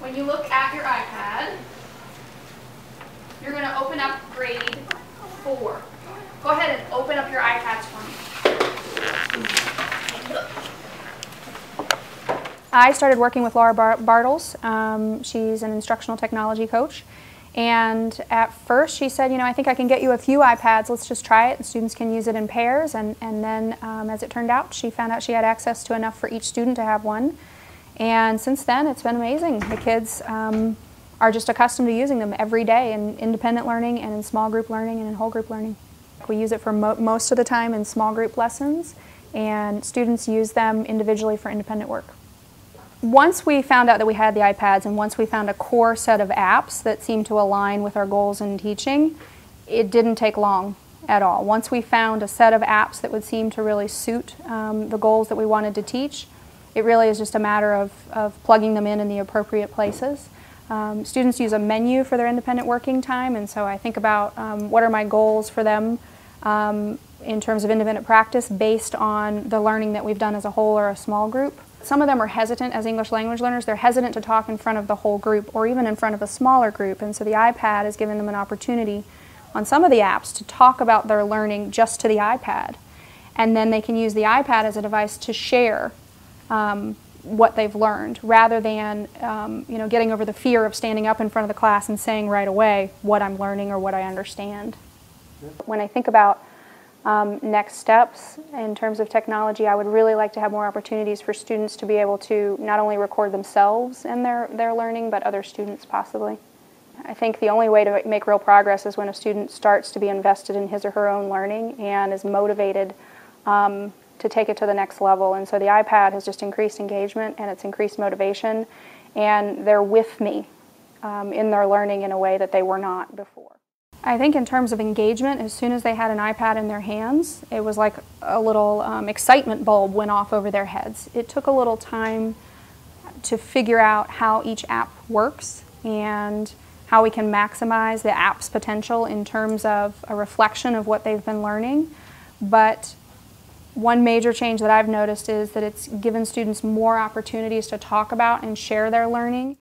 When you look at your iPad, you're going to open up grade 4. Go ahead and open up your iPads for me. I started working with Laura Bartles. She's an instructional technology coach. And at first she said, I think I can get you a few iPads, let's just try it. The students can use it in pairs. And then as it turned out, she found out she had access to enough for each student to have one. And since then, it's been amazing. The kids are just accustomed to using them every day in independent learning and in small group learning and in whole group learning. We use it for most of the time in small group lessons, and students use them individually for independent work. Once we found out that we had the iPads and once we found a core set of apps that seemed to align with our goals in teaching, it didn't take long at all. Once we found a set of apps that would seem to really suit the goals that we wanted to teach, it really is just a matter of plugging them in the appropriate places. Students use a menu for their independent working time, and so I think about what are my goals for them in terms of independent practice based on the learning that we've done as a whole or a small group. Some of them are hesitant as English language learners. They're hesitant to talk in front of the whole group or even in front of a smaller group, and so the iPad has given them an opportunity on some of the apps to talk about their learning just to the iPad. And then they can use the iPad as a device to share what they've learned rather than getting over the fear of standing up in front of the class and saying right away what I'm learning or what I understand. When I think about next steps in terms of technology, I would really like to have more opportunities for students to be able to not only record themselves in their learning, but other students possibly. I think the only way to make real progress is when a student starts to be invested in his or her own learning and is motivated to take it to the next level. And so the iPad has just increased engagement and it's increased motivation, and they're with me in their learning in a way that they were not before. I think in terms of engagement, as soon as they had an iPad in their hands, it was like a little excitement bulb went off over their heads. It took a little time to figure out how each app works and how we can maximize the app's potential in terms of a reflection of what they've been learning. But one major change that I've noticed is that it's given students more opportunities to talk about and share their learning.